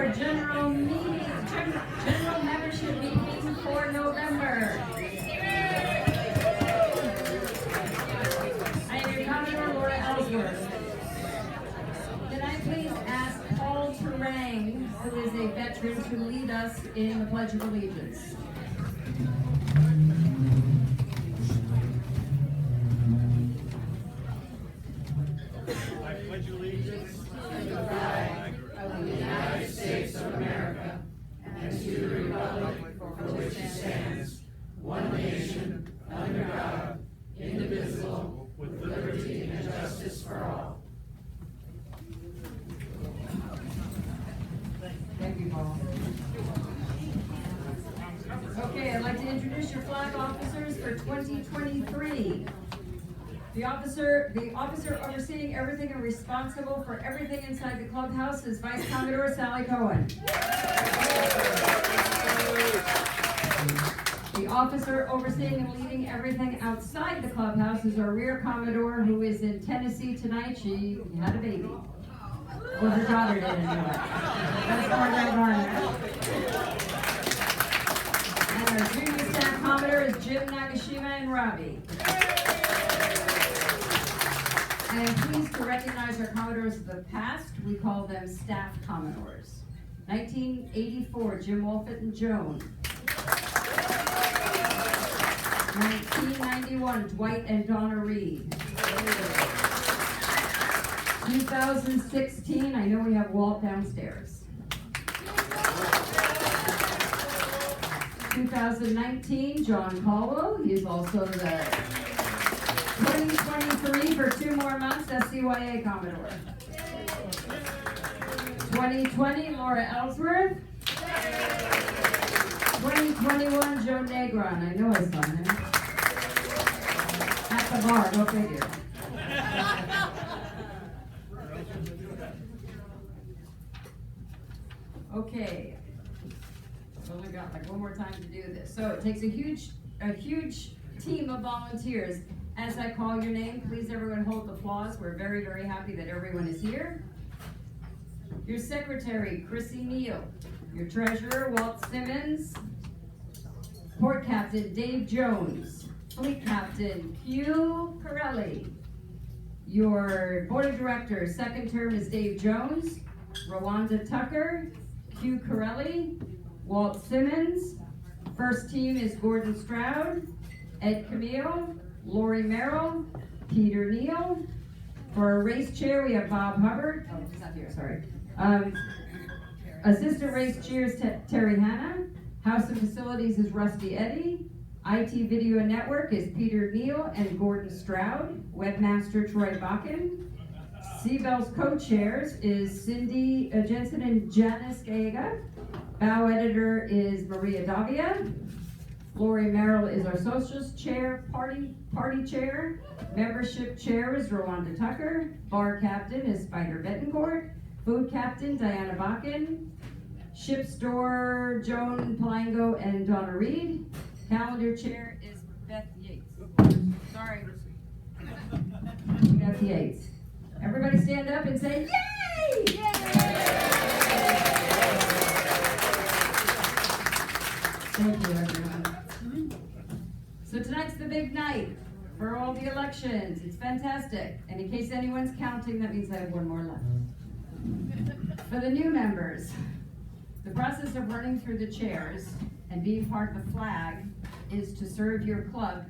our general meeting, general membership meeting for November. I am your Commodore, Laura Ellsworth. Can I please ask Paul Terang, who is a veteran, to lead us in the Pledge of Allegiance? I pledge allegiance to the flag of the United States of America and to the republic for which it stands, one nation, under God, indivisible, with liberty and justice for all. Thank you, Paul. Okay, I'd like to introduce your flag officers for 2023. The officer overseeing everything and responsible for everything inside the clubhouse is Vice Commodore Sally Cohen. The officer overseeing and leading everything outside the clubhouse is our Rear Commodore, who is in Tennessee tonight. She had a baby. Well, her daughter did anyway. That's Margaret Varner. And our Junior Staff Commodore is Jim Nagashima and Robbie. I am pleased to recognize our Commodores of the past. We call them Staff Commodores. 1984, Jim Wolfett and Joan. 1991, Dwight and Donna Reed. 2016, I know we have Walt downstairs. 2019, John Caldwell. He is also the 2023 for 2 more months, SCYA Commodore. 2020, Laura Ellsworth. 2021, Joe Negron. I know I saw him. At the bar, go figure. Okay. I've only got like one more time to do this. So it takes a huge team of volunteers. As I call your name, please everyone hold the applause. We're very, very happy that everyone is here. Your secretary, Chrissy Neal. Your treasurer, Walt Simmons. Port captain, Dave Jones. Fleet captain, Hugh Corelli. Your board of directors, second term is Dave Jones. Rwanda Tucker. Hugh Corelli. Walt Simmons. First team is Gordon Stroud. Ed Camille. Lori Merrill, Peter Neal. For our race chair, we have Bob Hubbard. Oh, he's not here, sorry. Assistant race chair is Terry Hanna. House and facilities is Rusty Eddy. IT Video and Network is Peter Neal and Gordon Stroud. Webmaster Troy Bakken. Seabell's co-chairs is Cindy Jensen and Janice Gaega. Bow editor is Maria Davia. Lori Merrill is our socials chair, party chair. Membership chair is Rwanda Tucker. Bar captain is Spider Bettencourt. Food captain, Diana Bakken. Ship store, Joan Palango and Donna Reed. Calendar chair is Beth Yates. Sorry. Beth Yates. Everybody stand up and say, yay! Yay! Thank you, everyone. So tonight's the big night for all the elections. It's fantastic. And in case anyone's counting, that means I have one more left. For the new members, the process of running through the chairs and being part of the flag is to serve your club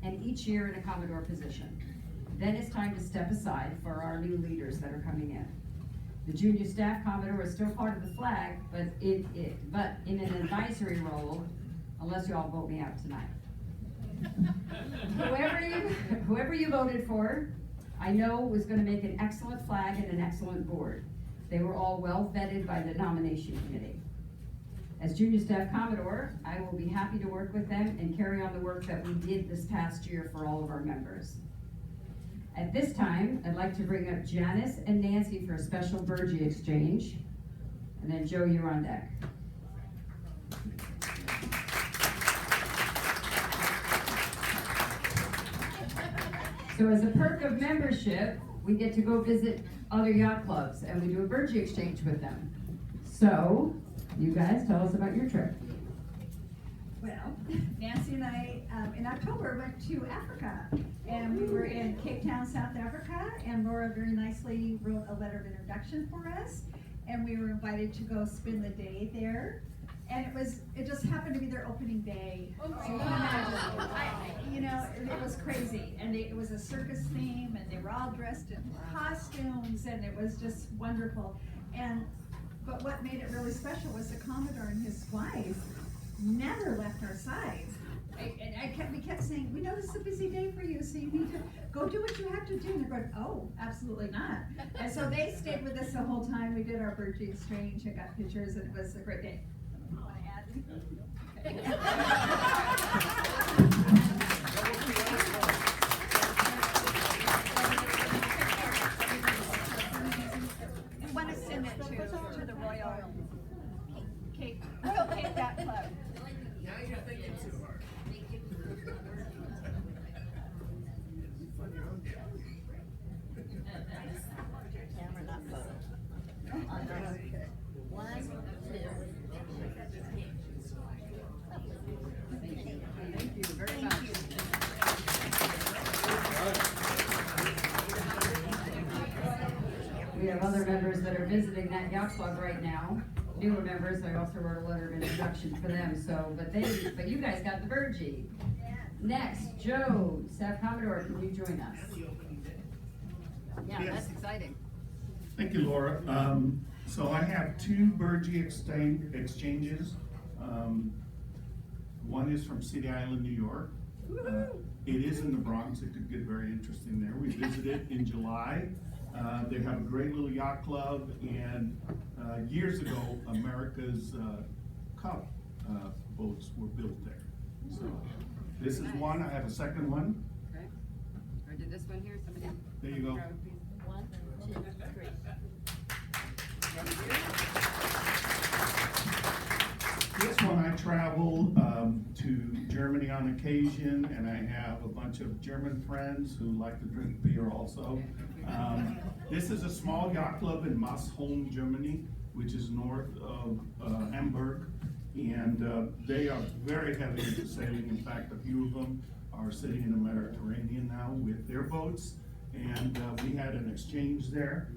and each year in a Commodore position. Then it's time to step aside for our new leaders that are coming in. The junior staff Commodore is still part of the flag, but in an advisory role, unless you all vote me out tonight. Whoever you voted for, I know was going to make an excellent flag and an excellent board. They were all well vetted by the nomination committee. As Junior Staff Commodore, I will be happy to work with them and carry on the work that we did this past year for all of our members. At this time, I'd like to bring up Janice and Nancy for a special Burgee exchange. And then Joe, you're on deck. So as a perk of membership, we get to go visit other yacht clubs and we do a Burgee exchange with them. So, you guys tell us about your trip. Well, Nancy and I, in October, went to Africa, and we were in Cape Town, South Africa, and Laura very nicely wrote a letter of introduction for us, and we were invited to go spend the day there, and it just happened to be their opening day. So you can imagine, it was crazy, and it was a circus theme, and they were all dressed in costumes, and it was just wonderful. But what made it really special was the Commodore and his wife never left our sides. We kept saying, we know this is a busy day for you, so you need to go do what you have to do. And they're going, oh, absolutely not. And so they stayed with us the whole time. We did our birdie exchange and got pictures, and it was a great day. Want to add? I want to send it to the Royal Cape Yacht Club. Now you're thinking too hard. Camera, not photo. Okay. 1, 2. Thank you very much. We have other members that are visiting that yacht club right now. Newer members, I also wrote a letter of introduction for them, but you guys got the birdie. Next, Joe, Staff Commodore, can you join us? Yeah, Yes. that's exciting. Thank you, Laura. So I have 2 birdie exchanges. One is from City Island, New York. It is in the Bronx. It could get very interesting there. We visited in July. They have a great little yacht club, and years ago, America's Cup boats were built there. So this is one. I have a second one. Okay. Or did this one here? Somebody? There you go. 1, 2, 3. This one, I travel to Germany on occasion, and I have a bunch of German friends who like to drink beer also. This is a small yacht club in Maasholm, Germany, which is north of Hamburg, and they are very heavy into sailing. In fact, a few of them are sitting in the Mediterranean now with their boats, and we had an exchange there.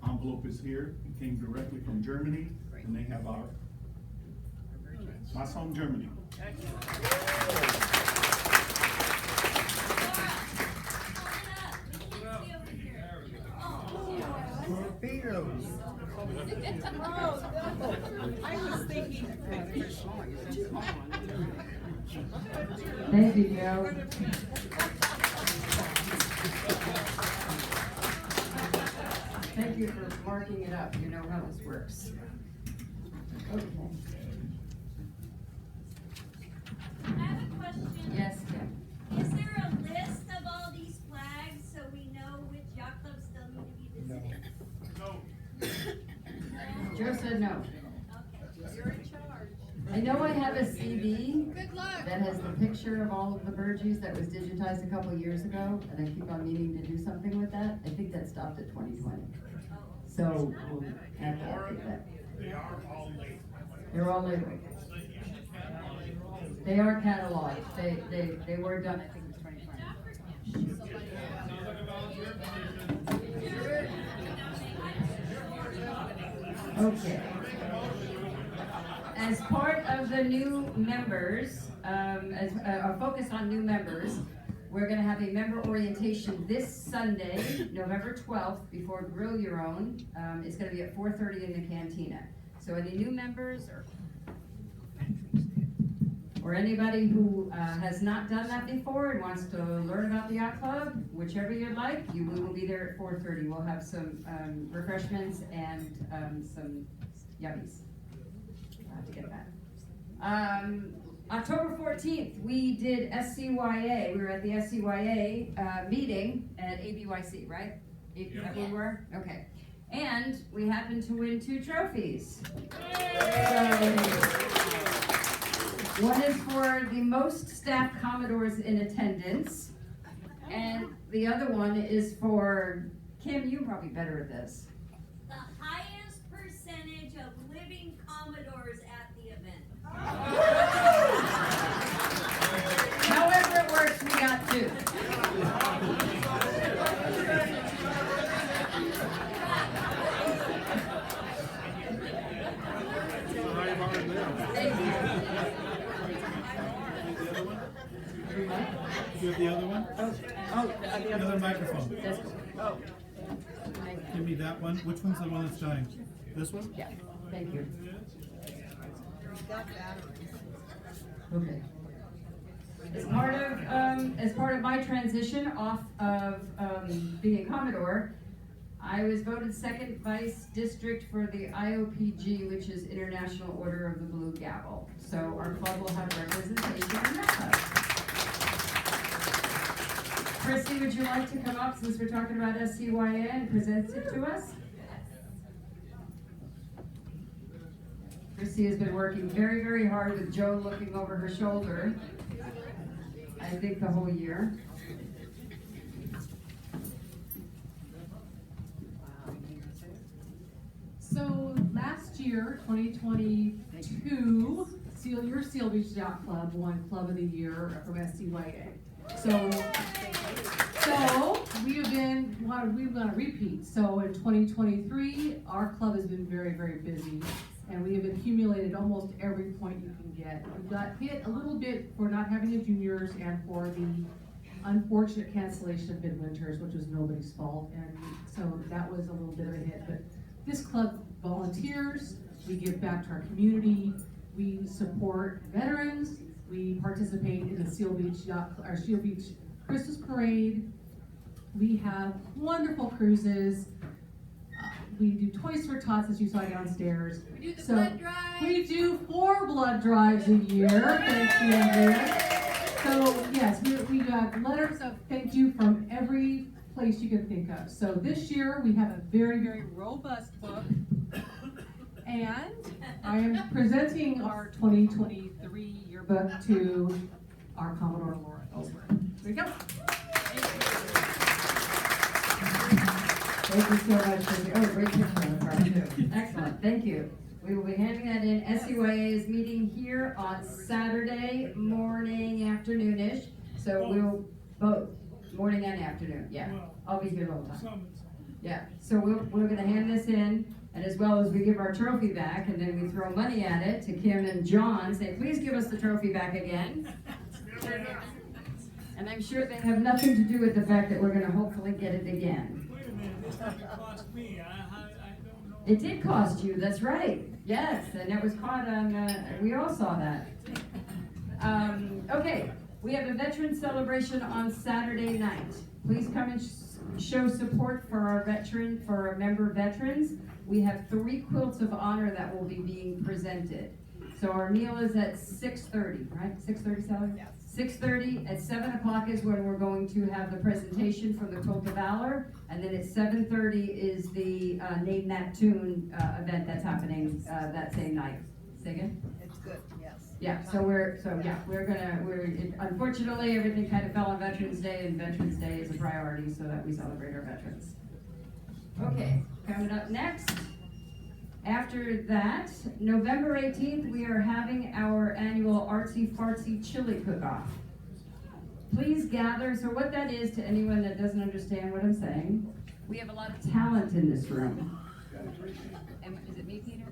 Envelope is here. It came directly from Germany, and they have our Maasholm, Germany. Torpedoes. I was thinking. Thank you, Joe. Thank you for marking it up. You know how this works. Okay. I have a question. Yes, Kim. Is there a list of all these flags so we know which yacht clubs still need to be visited? Joe said no. Okay. You're in charge. I know I have a CD that has the picture of all of the birdies that was digitized a couple years ago, and I keep on meaning to do something with that. I think that stopped at 2020. So we'll have to update that. They are all late. They're all labeled. They are cataloged. They were done, I think it was 2020. Okay. As part of the new members, as a focus on new members, we're gonna have a member orientation this Sunday, November 12th, before Grill Your Own. It's gonna be at 4:30 in the cantina. So any new members or anybody who has not done that before and wants to learn about the yacht club, whichever you'd like, we will be there at 4:30. We'll have some refreshments and some yummies. I'll have to get that. October 14th, we did SCYA. We were at the SCYA meeting at ABYC, right? Is that where we were? Okay. And we happened to win 2 trophies. One is for the most staff Commodores in attendance, and the other one is for, Kim, you're probably better at this. The highest percentage hours at the event. However it works, we got two. Thank you. You have the other one? The other microphone. That's cool. Oh. Give me that one. Which one's the one that's dying? This one? Yeah, thank you. Okay. As part of my transition off of being a Commodore, I was voted second vice district for the IOPG, which is International Order of the Blue Gavel. So our club will have representation in that club. Christy, would you like to come up since we're talking about SCYA and present it to us? Christy has been working very, very hard with Joe looking over her shoulder, I think the whole year. So last year, 2022, your Seal Beach Yacht Club won Club of the Year from SCYA. So we want to repeat. So in 2023, our club has been very, very busy, and we have accumulated almost every point you can get. We got hit a little bit for not having the juniors and for the unfortunate cancellation of midwinters, which was nobody's fault, and so that was a little bit of a hit. But this club volunteers, we give back to our community, we support veterans, we participate in the Seal Beach Christmas Parade. We have wonderful cruises. We do Toys for Tots, as you saw downstairs. We do the blood drive. We do 4 blood drives a year. Thank you, Andrea. So yes, we got letters of thank you from every place you can think of. So this year we have a very, very robust book. And I am presenting our 2023 yearbook to our Commodore Laura Ellsworth. Here we go. Thank you so much. Oh, great picture on the card too. Excellent, thank you. We will be handing that in. SCYA is meeting here on Saturday morning, afternoonish. So we'll both morning and afternoon. Yeah, I'll be here the whole time. Yeah. So we're going to hand this in, and as well as we give our trophy back, and then we throw money at it to Kim and John. Say, please give us the trophy back again. And I'm sure they have nothing to do with the fact that we're going to hopefully get it again. Wait a minute, this didn't cost me. I don't know. It did cost you, that's right. Yes, and that was caught on, we all saw that. Okay, we have a veteran celebration on Saturday night. Please come and show support for our member veterans. We have 3 quilts of honor that will be being presented. So our meal is at 6:30, right? 6:30, Sally? Yes. 6:30, at 7 o'clock is when we're going to have the presentation from the Quilt of Valor, and then at 7:30 is the Name That Tune event that's happening that same night. Say again? It's good, yes. Yeah, unfortunately, everything kind of fell on Veterans Day, and Veterans Day is a priority so that we celebrate our veterans. Okay, coming up next. After that, November 18th, we are having our annual Artsy Fartsy Chili Cook-Off. Please gather. So what that is, to anyone that doesn't understand what I'm saying, we have a lot of talent in this room. And is it me, Peter?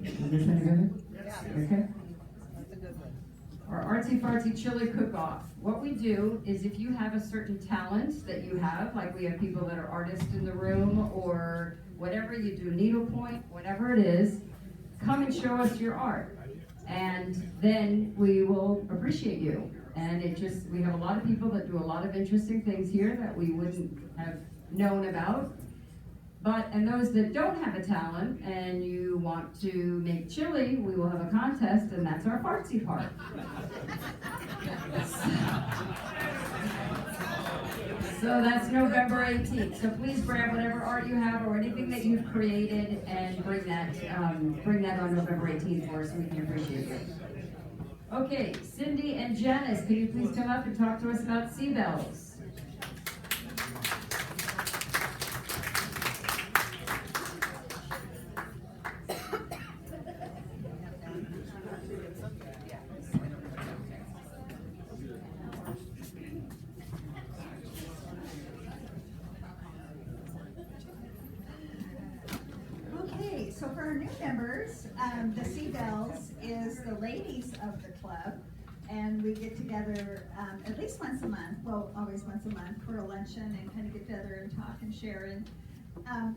Is this any good? Yeah. Okay. That's a good one. Our Artsy Fartsy Chili Cook-Off. What we do is if you have a certain talent that you have, like we have people that are artists in the room or whatever you do, needlepoint, whatever it is, come and show us your art. And then we will appreciate you. And we have a lot of people that do a lot of interesting things here that we wouldn't have known about. And those that don't have a talent and you want to make chili, we will have a contest, and that's our fartsy part. So that's November 18th. So please grab whatever art you have or anything that you've created and bring that on November 18th for us so we can appreciate you. Okay, Cindy and Janice, can you please come up and talk to us about seabells? our new members, the Seabells is the ladies of the club. And we get together at least once a month, well, always once a month, for a luncheon and kind of get together and talk and share and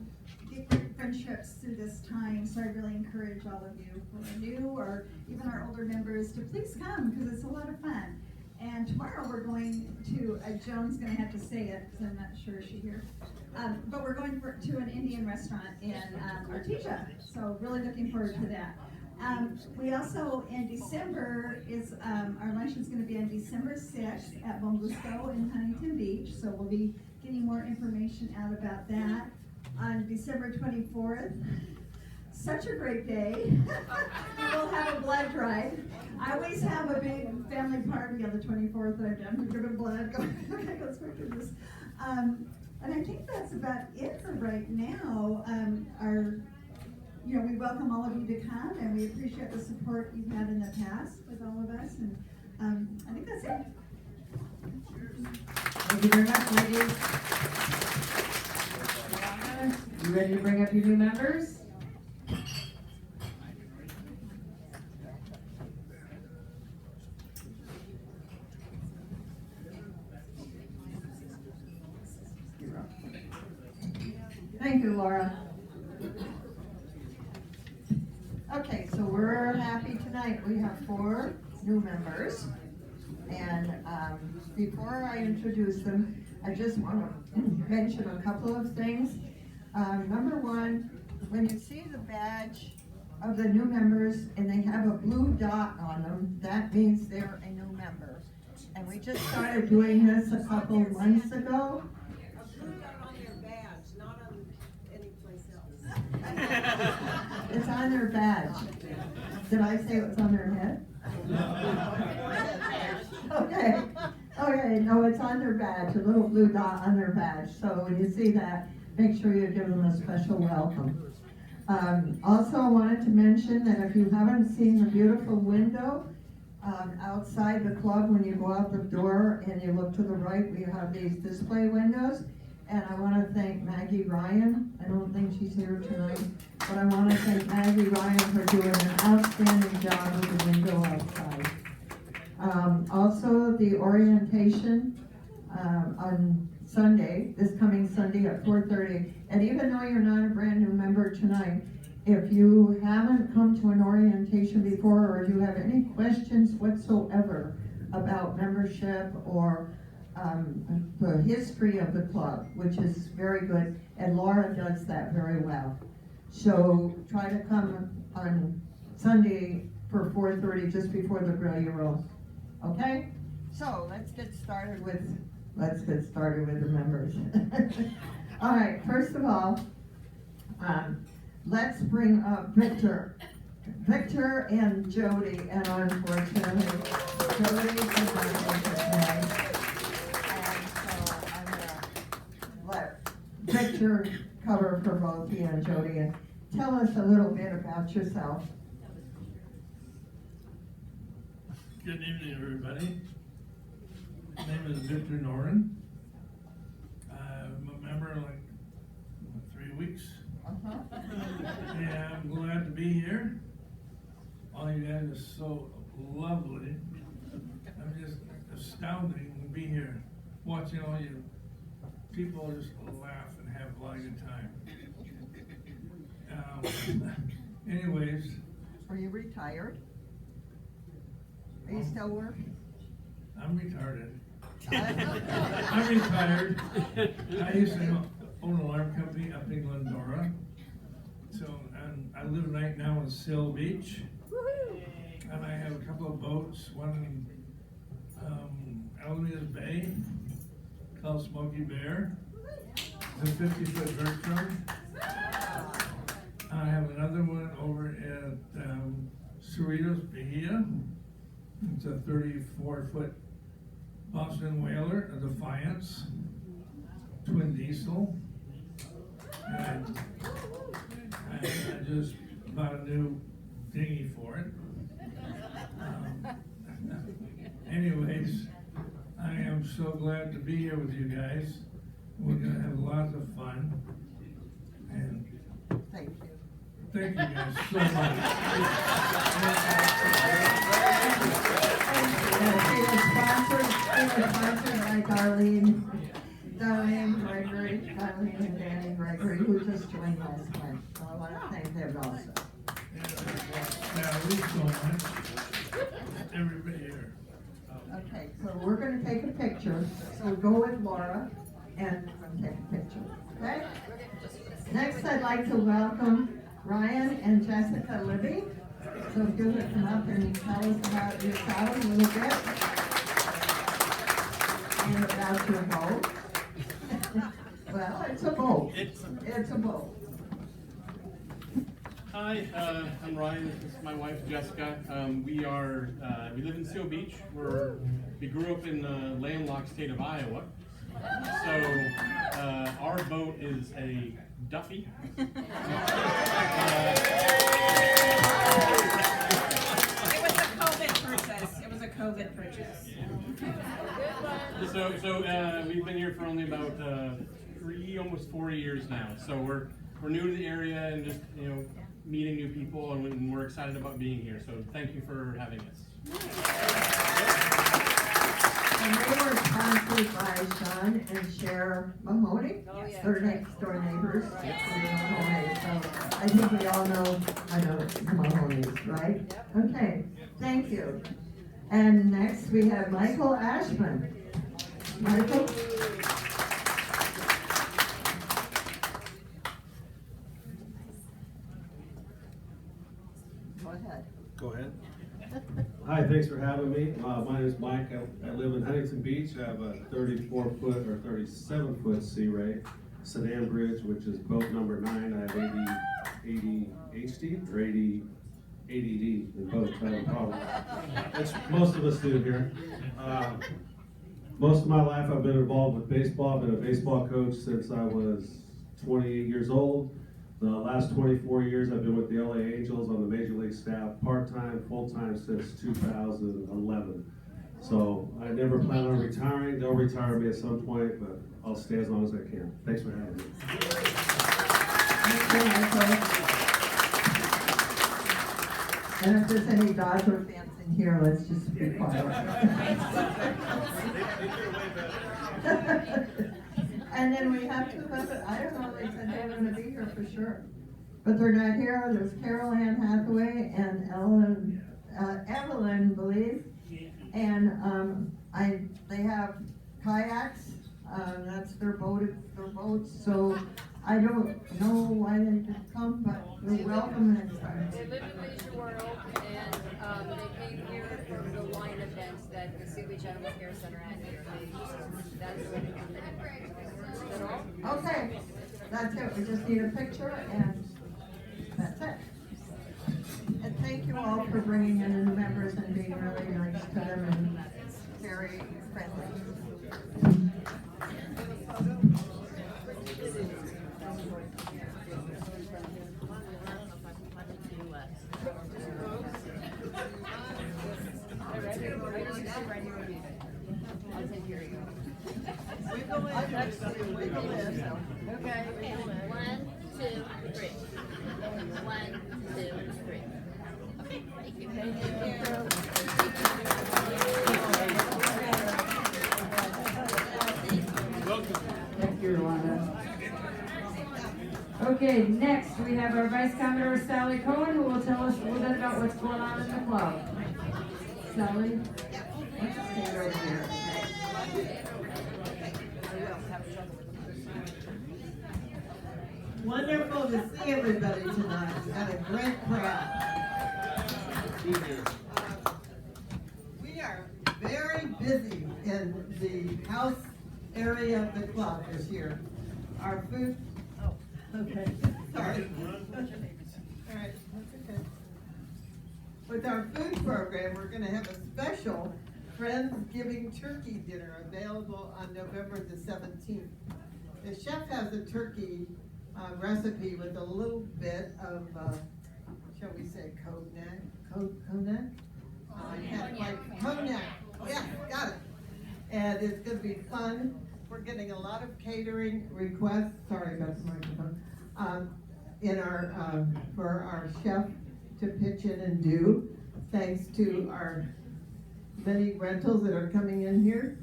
get great friendships through this time. So I really encourage all of you who are new or even our older members to please come because it's a lot of fun. And tomorrow we're going to, Joan's going to have to say it because I'm not sure she's here. But we're going to an Indian restaurant in Artesia. So really looking forward to that. We also, in December, our luncheon is going to be on December 6th at Bon Gusto in Huntington Beach. So we'll be getting more information out about that. On December 24th, such a great day. We'll have a blood drive. I always have a big family party on the 24th that I'm done giving blood. Okay, let's go through this. And I think that's about it for right now. We welcome all of you to come, and we appreciate the support you've had in the past with all of us. And I think that's it. Thank you very much, ladies. You ready to bring up your new members? Thank you, Laura. Okay, so we're happy tonight. We have 4 new members. And before I introduce them, I just want to mention a couple of things. Number one, when you see the badge of the new members and they have a blue dot on them, that means they're a new member. And we just started doing this a couple months ago. It's on their badge. Did I say it was on their head? Okay, no, it's on their badge, a little blue dot on their badge. So when you see that, make sure you give them a special welcome. Also, I wanted to mention that if you haven't seen the beautiful window outside the club, when you go out the door and you look to the right, we have these display windows. And I want to thank Maggie Ryan. I don't think she's here tonight, but I want to thank Maggie Ryan for doing an outstanding job with the window outside. Also, the orientation on Sunday, this coming Sunday at 4:30. And even though you're not a brand new member tonight, if you haven't come to an orientation before, or if you have any questions whatsoever about membership or the history of the club, which is very good, and Laura does that very well. So try to come on Sunday for 4:30, just before the grill you roll. Okay? So let's get started with the members. All right, first of all, let's bring up Victor and Jody, and unfortunately, Jody is not here tonight. Victor cover for both you and Jody, and tell us a little bit about yourself. Good evening, everybody. My name is Victor Noren. I'm a member like 3 weeks. And I'm glad to be here. All you guys are so lovely. I'm just astounding to be here, watching all you people just laugh and have a lot of good time. Anyways. Are you retired? Are you still working? I'm retarded. I'm retired. I used to own an alarm company up in Glendora. So I live right now in Seal Beach. And I have a couple of boats, one in Alameda's Bay, called Smoky Bear. It's a 50-foot Bertram. I have another one over at Cerritos Bahia. It's a 34-foot Boston Whaler, a Defiance, twin diesel. And I just bought a new dinghy for it. Anyways, I am so glad to be here with you guys. We're gonna have lots of fun. And Thank you. Thank you guys so much. It was sponsored by Darlene and Danny Gregory, who just joined last night. So I want to thank them also. Valerie, so much. Everybody here. Okay, so we're gonna take a picture. So go with Laura and we'll take a picture, okay? Next, I'd like to welcome Ryan and Jessica Libby. So if you'll come up and tell us about yourself a little bit. And about your boat. Well, it's a boat. It's a boat. Hi, I'm Ryan. This is my wife Jessica. We live in Seal Beach. We grew up in the landlocked state of Iowa. So our boat is a Duffy. It was a COVID purchase. So we've been here for only about almost 4 years now. So we're new to the area and just meeting new people, and we're excited about being here. So thank you for having us. And they were sponsored by Sean and Cher Mahoney. They're next door neighbors. Mahoney. So I think we all know the Mahoney's, right? Okay, thank you. And next we have Michael Ashman. Michael? Go ahead. Go ahead. Hi, thanks for having me. My name is Mike. I live in Huntington Beach. I have a 34-foot or 37-foot Sea Ray sedan bridge, which is boat number 9. I have 80 HD or 80 ADD in boats. I have a problem. That's most of us do here. Most of my life I've been involved with baseball. I've been a baseball coach since I was 28 years old. The last 24 years I've been with the LA Angels on the Major League staff, part-time, full-time since 2011. So I never plan on retiring. They'll retire me at some point, but I'll stay as long as I can. Thanks for having me. And if there's any Dodger fans in here, let's just be quiet. And then we have two other, I don't know, they said they were gonna be here for sure. But they're not here. There's Carol Ann Hathaway and Evelyn, I believe. And they have kayaks. That's their boats. So I don't know why they didn't come, but they're welcome next time. They live in Leisure World, and they came here from the wine events that the Seal Beach Animal Care Center had here. That's where they come in. Is that all? Okay, that's it. We just need a picture, and that's it. And thank you all for bringing in the members and being really nice to them and very friendly. I'll take care of you. Okay. 1, 2, 3. 1, 2, 3. Okay, thank you. Thank you, Rwanda. Okay, next we have our Vice Commodore Sally Cohen, who will tell us a little bit about what's going on in the club. Sally? Stand over here. Wonderful to see everybody tonight. We've got a great crowd. We are very busy in the house area of the club this year. Our food, okay, sorry. All right, that's okay. With our food program, we're gonna have a special Friendsgiving turkey dinner available on November the 17th. The chef has a turkey recipe with a little bit of, shall we say, cognac? Cognac. Yeah, got it. And it's going to be fun. We're getting a lot of catering requests. Sorry about the microphone. in our, for our chef to pitch in and do, thanks to our many rentals that are coming in here.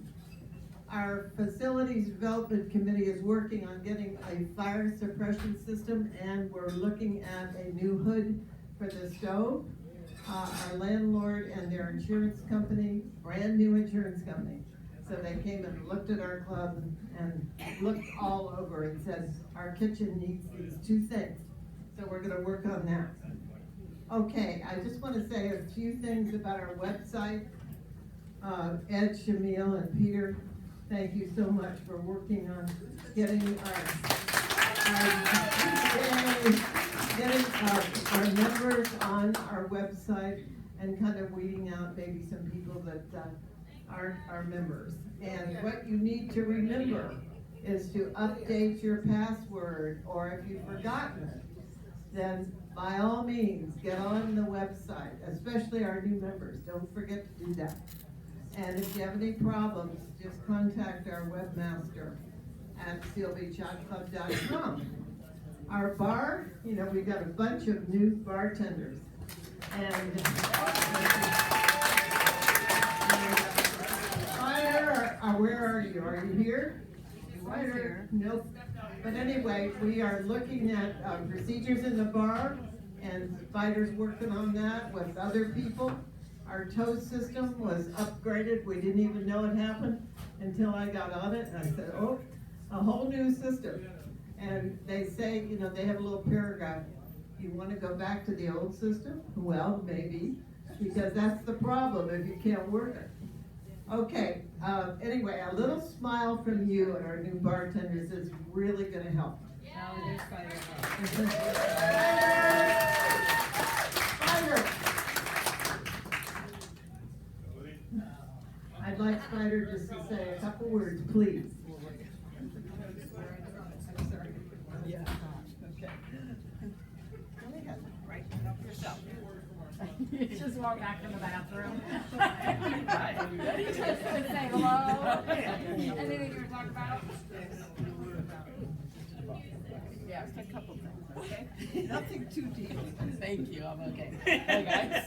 Our facilities development committee is working on getting a fire suppression system, and we're looking at a new hood for the stove. Our landlord and their insurance company, brand new insurance company. So they came and looked at our club and looked all over and said, our kitchen needs these two things. So we're gonna work on that. Okay, I just wanna say a few things about our website. Ed, Shamil, and Peter, thank you so much for working on getting our members on our website and kind of weeding out maybe some people that aren't our members. And what you need to remember is to update your password, or if you've forgotten it, then by all means, get on the website, especially our new members. Don't forget to do that. And if you have any problems, just contact our webmaster at sealbeachyachtclub.com. Our bar, you know, we've got a bunch of new bartenders. And Spider, where are you? Are you here? Spider? Nope. But anyway, we are looking at procedures in the bar, and Spider's working on that with other people. Our toast system was upgraded. We didn't even know it happened until I got on it, and I said, oh, a whole new system. And they say, you know, they have a little paragraph. You want to go back to the old system? Well, maybe, because that's the problem if you can't work it. Okay, anyway, a little smile from you and our new bartenders is really going to help. Spider! I'd like Spider just to say a couple words, please. Yeah. Okay. Go ahead. Right. Help yourself. Just walk back in the bathroom. Ready? Just to say hello. Anything you want to talk about? Yeah, just a couple things, okay? Nothing too deep. Thank you, I'm okay. Hey guys.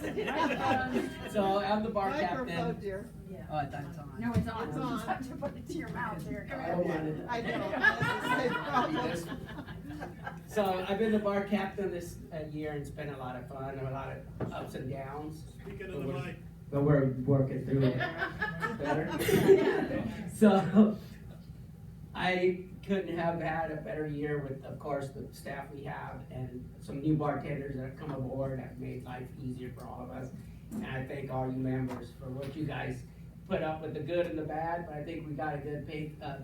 So I'm the bar Microphone, captain. dear. Oh, I thought it's on. No, it's on. It's on. You just have to put it to your mouth here. Come I here. don't want it. I know. That's the same problem. So I've been the bar captain this year, and it's been a lot of fun, and a lot of ups and downs. Speaking of the mic. But we're working through it better. So I couldn't have had a better year with, of course, the staff we have and some new bartenders that have come aboard have made life easier for all of us. And I thank all you members for what you guys put up with, the good and the bad, but I think we got a good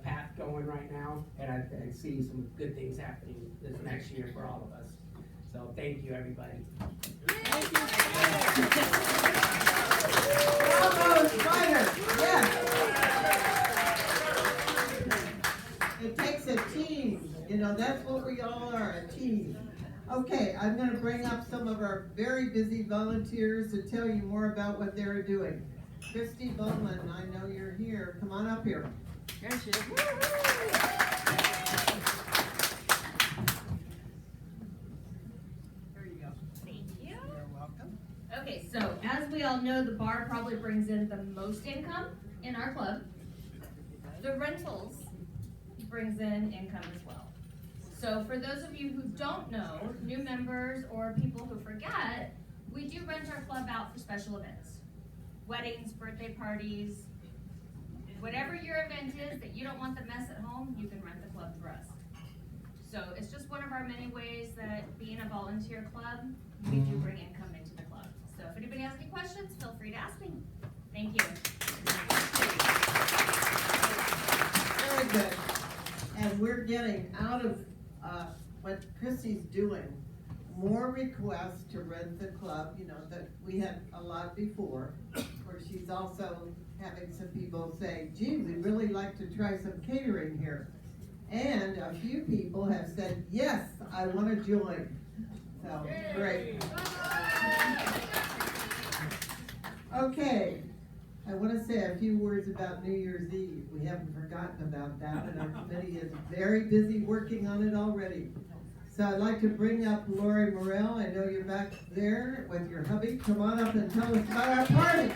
path going right now, and I see some good things happening this next year for all of us. So thank you, everybody. Bravo, Spider! Yes! It takes a team, you know, that's what we all are, a team. Okay, I'm gonna bring up some of our very busy volunteers to tell you more about what they're doing. Christy Bowman, I know you're here, come on up here. There she is. Here you go. Thank you. You're welcome. Okay, so as we all know, the bar probably brings in the most income in our club. The rentals brings in income as well. So for those of you who don't know, new members or people who forget, we do rent our club out for special events. Weddings, birthday parties, whatever your event is that you don't want the mess at home, you can rent the club through us. So it's just one of our many ways that being a volunteer club, we do bring income into the club. So if anybody has any questions, feel free to ask me. Thank you. Very good. And we're getting out of what Chrissy's doing, more requests to rent the club, you know, that we had a lot before, where she's also having some people say, gee, we'd really like to try some catering here. And a few people have said, yes, I want to join. So, great. Okay, I want to say a few words about New Year's Eve. We haven't forgotten about that, and our committee is very busy working on it already. So I'd like to bring up Lori Morell. I know you're back there with your hubby. Come on up and tell us about our party.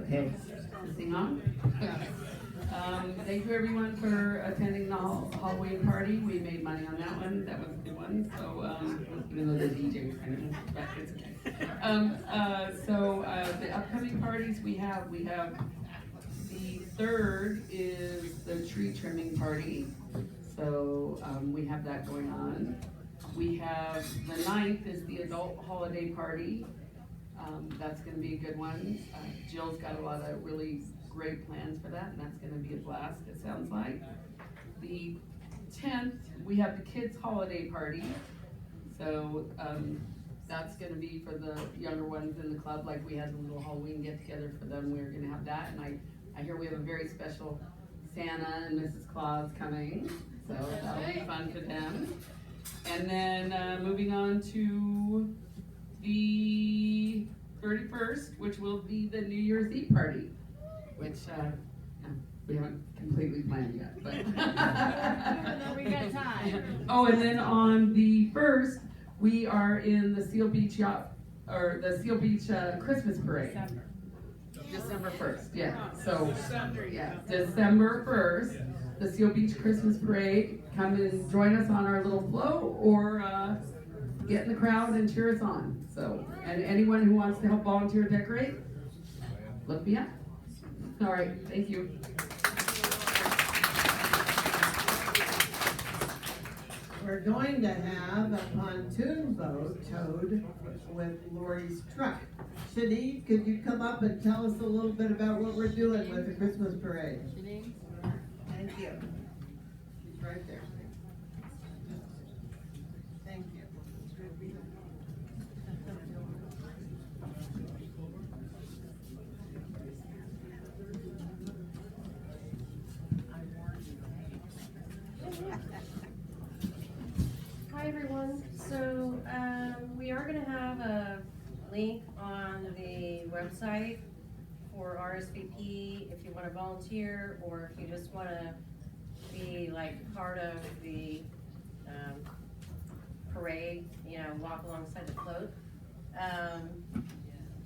Okay, is this thing on? Thank you everyone for attending the Halloween party. We made money on that one. That was a good one. So, even though the DJ was kind of, but it's okay. The upcoming parties we have the 3rd is the tree trimming party. So, we have that going on. We have the 9th is the adult holiday party. That's gonna be a good one. Jill's got a lot of really great plans for that, and that's gonna be a blast, it sounds like. The 10th, we have the kids' holiday party. So, that's gonna be for the younger ones in the club, like we had the little Halloween get-together for them. We're gonna have that, and I hear we have a very special Santa and Mrs. Claus coming, so that'll be fun for them. And then, moving on to the 31st, which will be the New Year's Eve party, which we haven't completely planned yet, but We got time. Oh, and then on the 1st, we are in the Seal Beach the Seal Beach Christmas parade. December 1st, yeah. So, yeah, December 1st, the Seal Beach Christmas parade. Come and join us on our little float, or get in the crowd and cheer us on. So, and anyone who wants to help volunteer decorate, look me up. All right, thank you. We're going to have a pontoon boat towed with Lori's truck. Shanique, could you come up and tell us a little bit about what we're doing with the Christmas parade? Thank you. She's right there. Thank you. Hi everyone. So we are going to have a link on the website for RSVP if you want to volunteer, or if you just want to be like part of the parade, you know, walk alongside the float.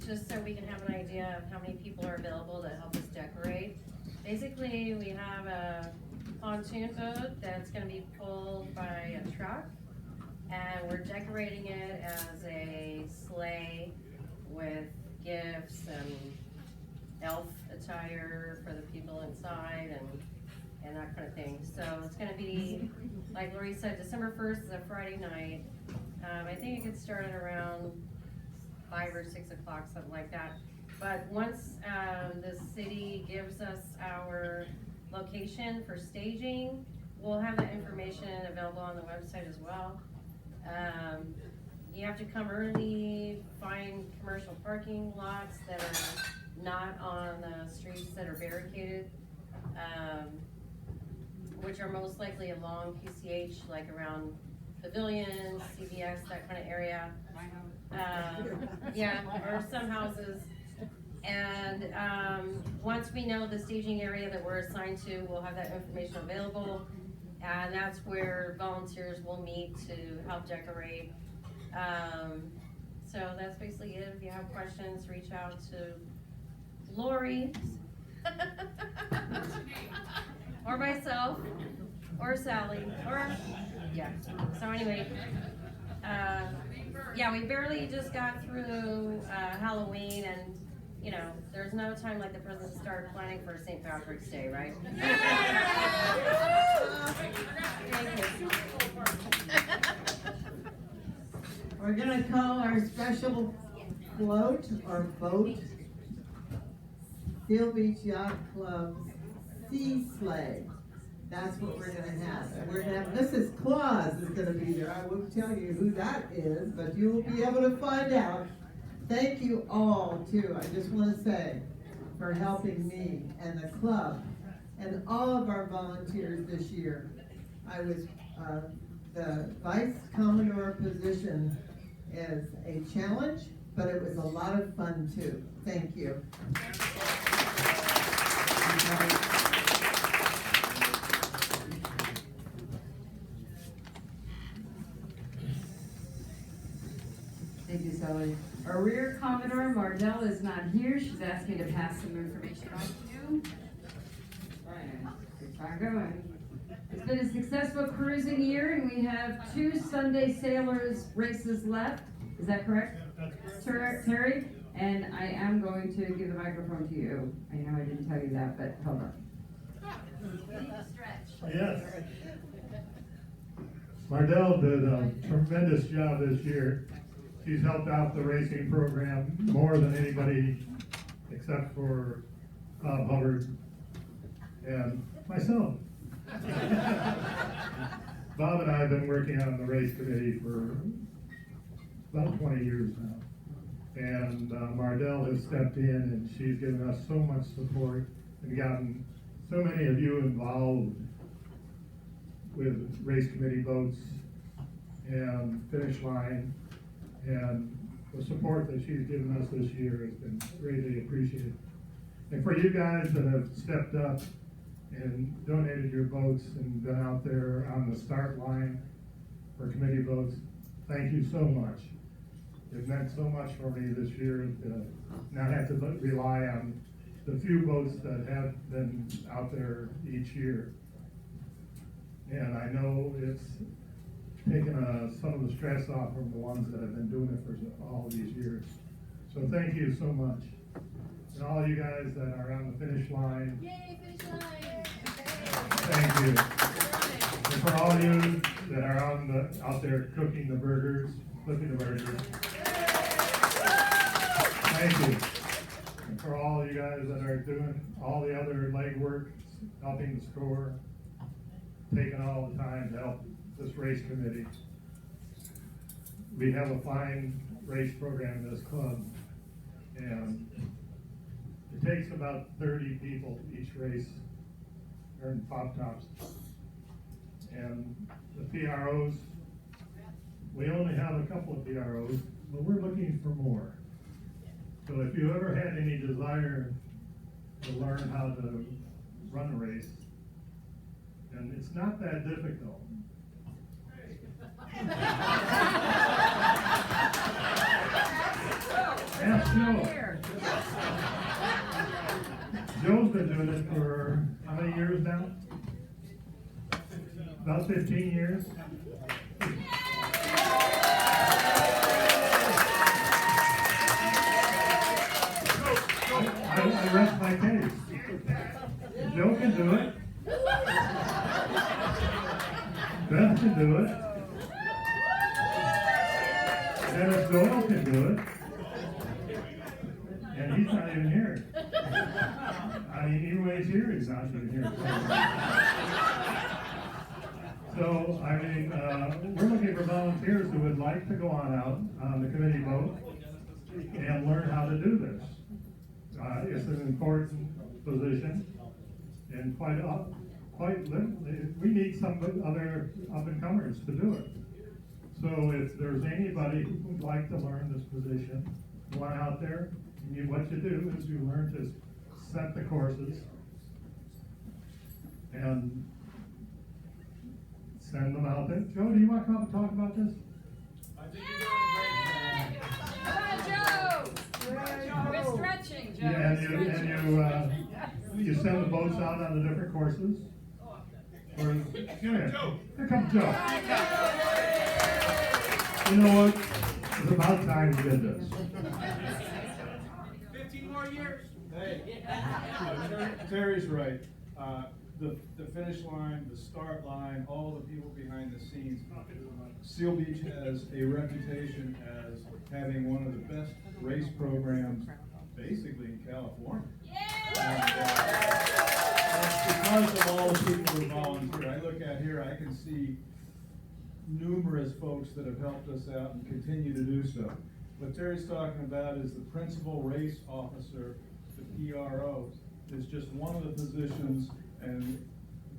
Just so we can have an idea of how many people are available to help us decorate. Basically, we have a pontoon boat that's going to be pulled by a truck, and we're decorating it as a sleigh with gifts and elf attire for the people inside and that kind of thing. So it's going to be, like Lori said, December 1st is a Friday night. I think it gets started around 5 or 6 o'clock, something like that. But once the city gives us our location for staging, we'll have that information available on the website as well. You have to come early, find commercial parking lots that are not on the streets that are barricaded, which are most likely along PCH, like around Pavilion, CVS, that kind of area. Yeah, or some houses. And once we know the staging area that we're assigned to, we'll have that information available. And that's where volunteers will meet to help decorate. So that's basically it. If you have questions, reach out to Lori or myself or Sally or, yeah. So anyway, yeah, we barely just got through Halloween, and you know, there's no time like the present to start planning for St. Patrick's Day, right? Thank you. We're gonna call our special float or boat Seal Beach Yacht Club's Sea Sleigh. That's what we're gonna have. And we're gonna have Mrs. Claus is gonna be there. I won't tell you who that is, but you will be able to find out. Thank you all too. I just want to say for helping me and the club and all of our volunteers this year. I was the Vice Commodore position is a challenge, but it was a lot of fun too. Thank you. Thank you, Sally. Our Rear Commodore Mardell is not here. She's asked me to pass some information on to you. Keep on going. It's been a successful cruising year, and we have 2 Sunday Sailors races left. Is that correct? Terry? And I am going to give the microphone to you. I know I didn't tell you that, but hold on. Yes. Mardell did a tremendous job this year. She's helped out the racing program more than anybody except for Bob Hubbard and myself. Bob and I have been working on the race committee for about 20 years now. And Mardell has stepped in and she's given us so much support and gotten so many of you involved with race committee votes and finish line. And the support that she's given us this year has been greatly appreciated. And for you guys that have stepped up and donated your votes and been out there on the start line for committee votes, thank you so much. It meant so much for me this year to not have to rely on the few votes that have been out there each year. And I know it's taken some of the stress off from the ones that have been doing it for all these years. So thank you so much. And all you guys that are on the finish line. Yay, finish line! Thank you. And for all you that are out there cooking the burgers, flipping the burgers. Thank you. And for all you guys that are doing all the other legwork, helping the store, taking all the time to help this race committee. We have a fine race program in this club, and it takes about 30 people each race earn pop tops. And the PROs, we only have a couple of PROs, but we're looking for more. So if you ever had any desire to learn how to run a race, and it's not that difficult. Ask Joe. Joe's been doing it for how many years now? About 15 years. I rest my case. Joe can do it. Beth can do it. Dennis Doyle can do it. And he's not even here. I mean, even when he's here, he's not even here. So, I mean, we're looking for volunteers who would like to go on out on the committee vote and learn how to do this. It's an important position, and we need some other up-and-comers to do it. So if there's anybody who would like to learn this position, go on out there, and what you do is you learn to set the courses and send them out there. Joe, do you want to come up and talk about this? I think you're doing great. Joe! We're stretching, Joe. Yeah, and you send the boats out on the different courses. Or, come here. Here comes Joe. You know what? It's about time you did this. 15 more years. Hey, Terry's right. The finish line, the start line, all the people behind the scenes. Seal Beach has a reputation as having one of the best race programs, basically in California. And, because of all the people who volunteer, I look at here, I can see numerous folks that have helped us out and continue to do so. What Terry's talking about is the principal race officer, the PRO, is just one of the positions, and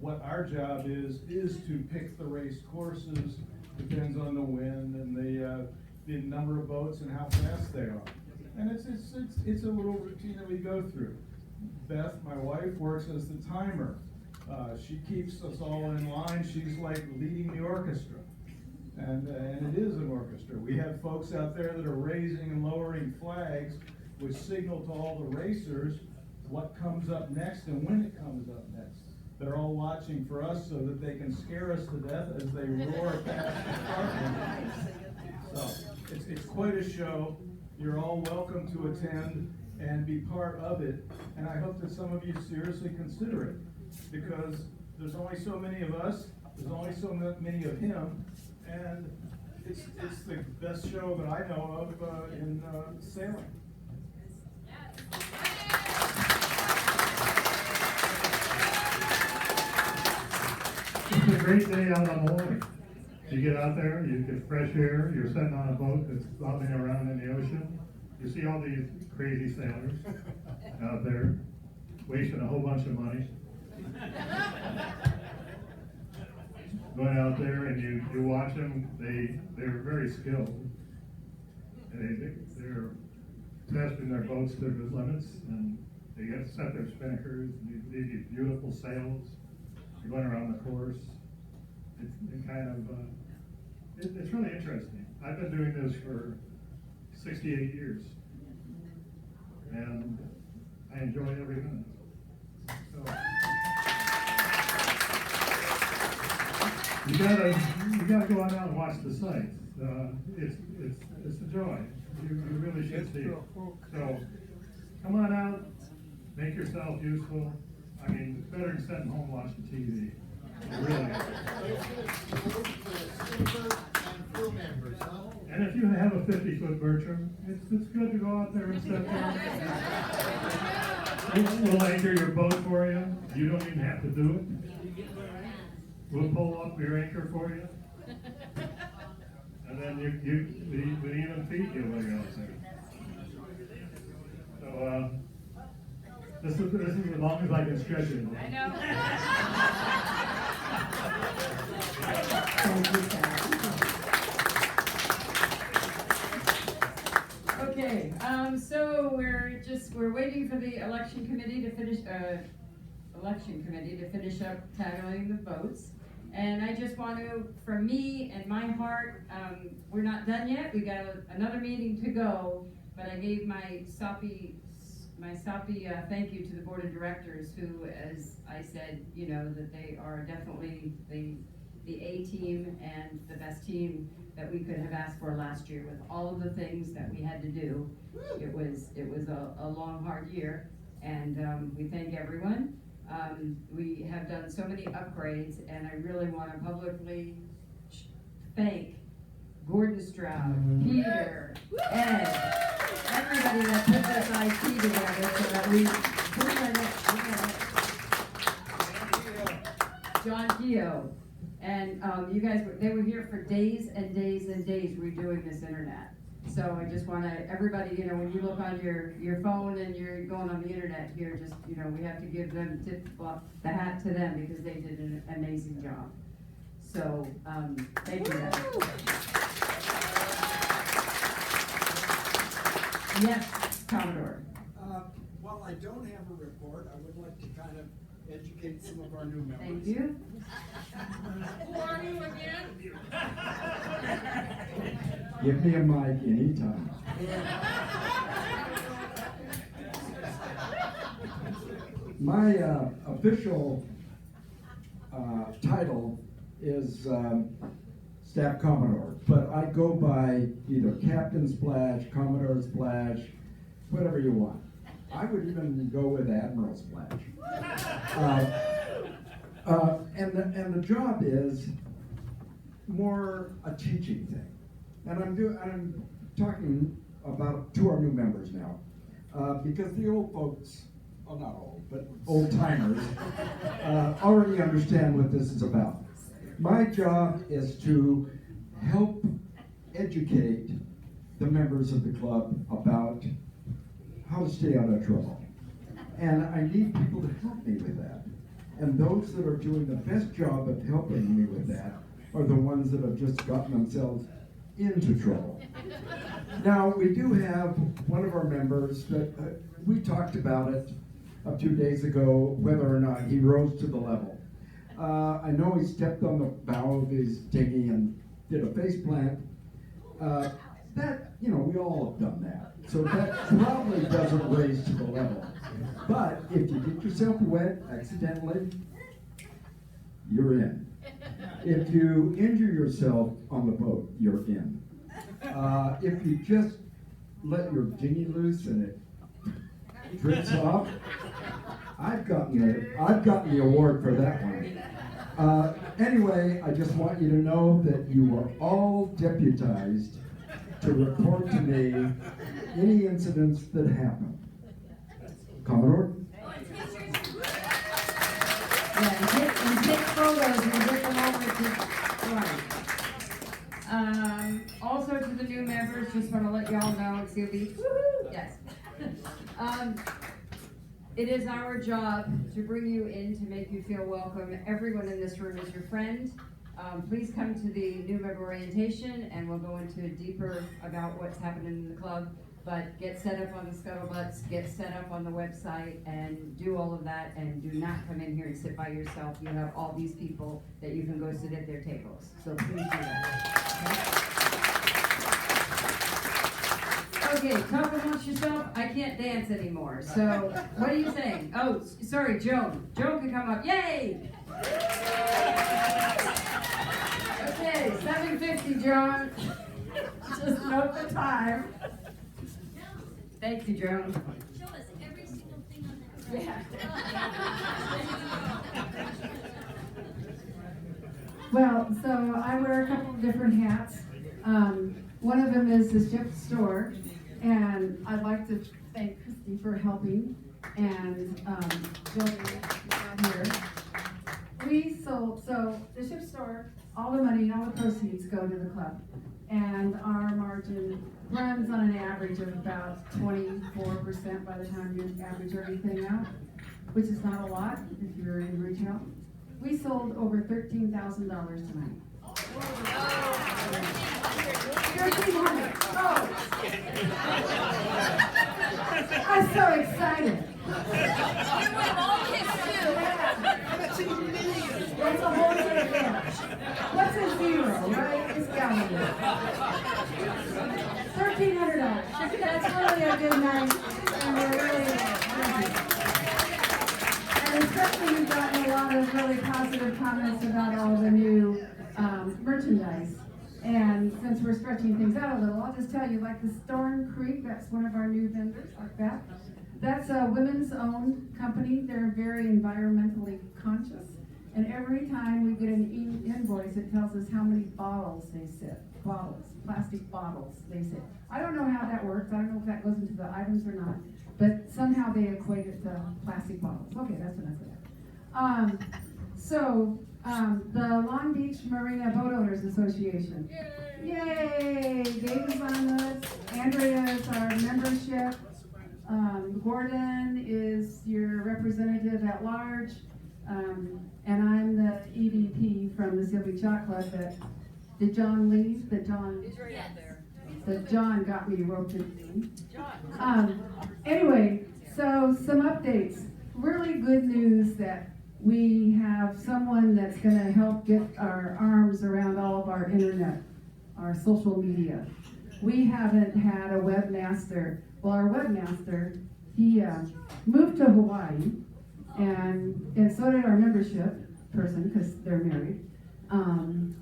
what our job is to pick the race courses, depends on the wind and the number of boats and how fast they are. And it's a little routine that we go through. Beth, my wife, works as the timer. She keeps us all in line. She's like leading the orchestra. And it is an orchestra. We have folks out there that are raising and lowering flags, which signal to all the racers what comes up next and when it comes up next. They're all watching for us so that they can scare us to death as they roar past the start line. So it's quite a show. You're all welcome to attend and be part of it. And I hope that some of you seriously consider it, because there's only so many of us, there's only so many of him, and it's the best show that I know of in sailing. It's a great day out on the lake. You get out there, you get fresh air, you're sitting on a boat that's bobbing around in the ocean. You see all these crazy sailors out there wasting a whole bunch of money. Going out there and you watch them, they're very skilled. They're testing their boats to the limits, and they get set their spinnakers, these beautiful sails. They're going around the course. It's really interesting. I've been doing this for 68 years, and I enjoy every minute. So you gotta go on out and watch the sights. It's a joy. You really should see it. So come on out, make yourself useful. I mean, it's better than sitting home watching TV. Really. And if you have a 50-foot Bertram, it's good to go out there and sit there. We'll anchor your boat for you. You don't even have to do it. We'll pull up your anchor for you. And then with even feet, you'll look out there. So, this is as long as I can stretch it. I know. Okay, so we're waiting for the election committee to finish up tackling the votes. And I just want to, from me and my heart, we're not done yet. We got another meeting to go, but I gave my soppy thank you to the board of directors, who, as I said, you know, that they are definitely the A team and the best team that we could have asked for last year with all of the things that we had to do. It was a long, hard year, and we thank everyone. We have done so many upgrades, and I really want to publicly thank Gordon Stroud, Peter, Ed, everybody that put this IT together so that we John Gio, and you guys, they were here for days and days and days redoing this internet. So I just want to, everybody, you know, when you look on your phone and you're going on the internet here, just, you know, we have to give them the hat to them, because they did an amazing job. So, thank you guys. Yes, Commodore. While I don't have a report, I would like to kind of educate some of our new members. Thank you. Who are you again? Give me a mic anytime. My official title is Staff Commodore, but I go by either Captain Splash, Commodore Splash, whatever you want. I would even go with Admiral Splash. And the job is more a teaching thing. And I'm talking about to our new members now, because the old folks, well, not old, but old timers, already understand what this is about. My job is to help educate the members of the club about how to stay out of trouble. And I need people to help me with that. And those that are doing the best job of helping me with that are the ones that have just gotten themselves into trouble. Now, we do have one of our members that we talked about it a few days ago, whether or not he rose to the level. I know he stepped on the bow of his dinghy and did a face plant. That, you know, we all have done that. So that probably doesn't raise to the level. But if you get yourself wet accidentally, you're in. If you injure yourself on the boat, you're in. If you just let your dinghy loose and it drifts off, I've gotten the award for that one. Anyway, I just want you to know that you are all deputized to report to me any incidents that happen. Commodore? Yeah, and take photos and get them over to also to the new members, just want to let y'all know, it's gonna be, woo-hoo, yes. It is our job to bring you in to make you feel welcome. Everyone in this room is your friend. Please come to the new member orientation and we'll go into deeper about what's happening in the club. But get set up on the scuttlebutts, get set up on the website and do all of that, and do not come in here and sit by yourself. You have all these people that you can go sit at their tables. So please do that. Okay, talk amongst yourself. I can't dance anymore. So what are you saying? Oh, sorry, Joan. Joan can come up. Yay! Okay, 7:50, Joan. Just note the time. Thank you, Joan. Show us every single thing on that. Yeah. Well, so I wear a couple of different hats. One of them is the ship store, and I'd like to thank Christy for helping and joining here. We sold, so the ship store, all the money, all the proceeds go to the club, and our margin runs on an average of about 24% by the time you average everything out, which is not a lot if you're in retail. We sold over $13,000 tonight. $1,300. Oh! I'm so excited. You went all kids too. That's a whole other thing. What's a zero, right? It's gotta be. $1,300. That's really a good night, and we're really happy. And especially we've gotten a lot of really positive comments about all the new merchandise. And since we're stretching things out a little, I'll just tell you, like the Storm Creek, that's one of our new vendors, like that. That's a women's owned company. They're very environmentally conscious. And every time we get an invoice, it tells us how many bottles they sip. Bottles, plastic bottles they sip. I don't know how that works. I don't know if that goes into the items or not. But somehow they equate it to plastic bottles. Okay, that's what I said. The Long Beach Marina Boat Owners Association. Yay! Dave is on this. Andrea is our membership. Gordon is your representative at large. And I'm the EVP from the Sylvie Chalk Club did John leave? He's right out there. That John got me roped into. Anyway, so some updates. Really good news that we have someone that's going to help get our arms around all of our internet, our social media. We haven't had a webmaster. Well, our webmaster, he moved to Hawaii, and so did our membership person, because they're married.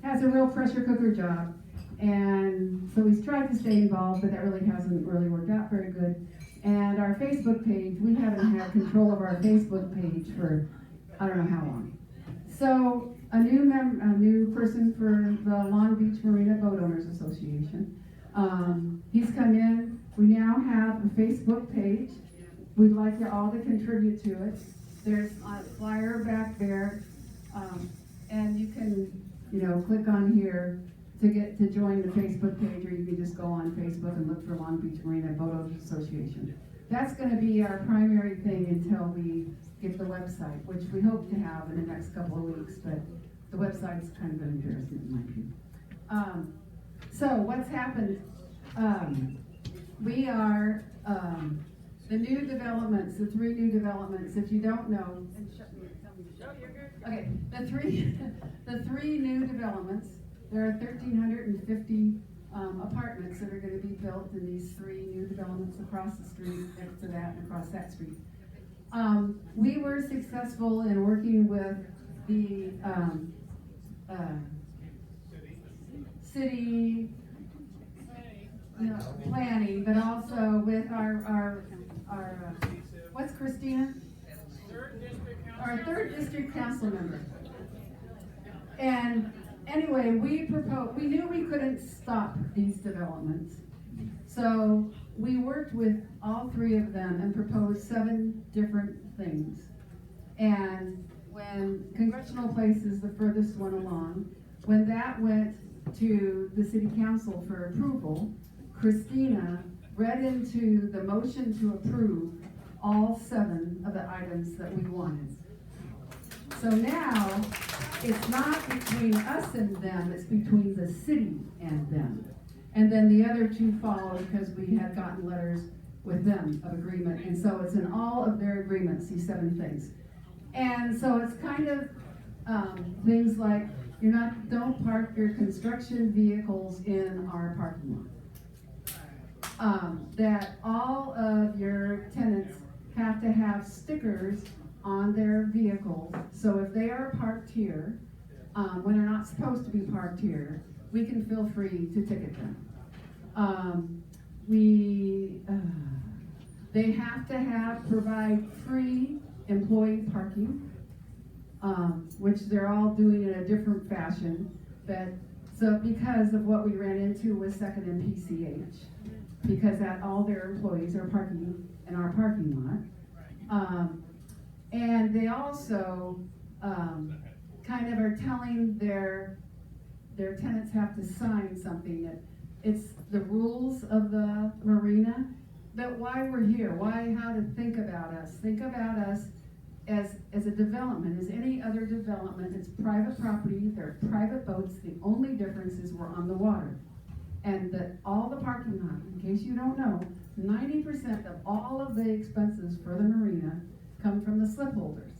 Has a real pressure cooker job, and so he's tried to stay involved, but that really hasn't really worked out very good. And our Facebook page, we haven't had control of our Facebook page for I don't know how long. So a new person for the Long Beach Marina Boat Owners Association. He's come in. We now have a Facebook page. We'd like you all to contribute to it. There's a flyer back there, and you can, click on here to join the Facebook page, or you can just go on Facebook and look for Long Beach Marina Boat Owners Association. That's going to be our primary thing until we get the website, which we hope to have in the next couple of weeks, but the website's kind of an embarrassment in my opinion. So what's happened, we are, the new developments, the 3 new developments, if you don't know, okay, the three new developments, there are 1,350 apartments that are going to be built in these 3 new developments across the street, next to that, and across that street. We were successful in working with the city planning, but also with our what's Christina? Our 3rd district council member. And anyway, we knew we couldn't stop these developments. So we worked with all 3 of them and proposed 7 different things. And when Congressional Place is the furthest one along, when that went to the city council for approval, Christina read into the motion to approve all 7 of the items that we wanted. So now, it's not between us and them, it's between the city and them. And then the other 2 followed because we had gotten letters with them of agreement. And so it's in all of their agreements, these 7 things. And so it's kind of things like, don't park your construction vehicles in our parking lot. That all of your tenants have to have stickers on their vehicles, so if they are parked here, when they're not supposed to be parked here, we can feel free to ticket them. They have to provide free employee parking, which they're all doing in a different fashion, so because of what we ran into with 2nd and PCH, because all their employees are parking in our parking lot. And they also kind of are telling their tenants have to sign something that it's the rules of the marina, but why we're here, how to think about us. Think about us as a development, as any other development. It's private property, they're private boats. The only difference is we're on the water. And all the parking lot, in case you don't know, 90% of all of the expenses for the marina come from the slip holders.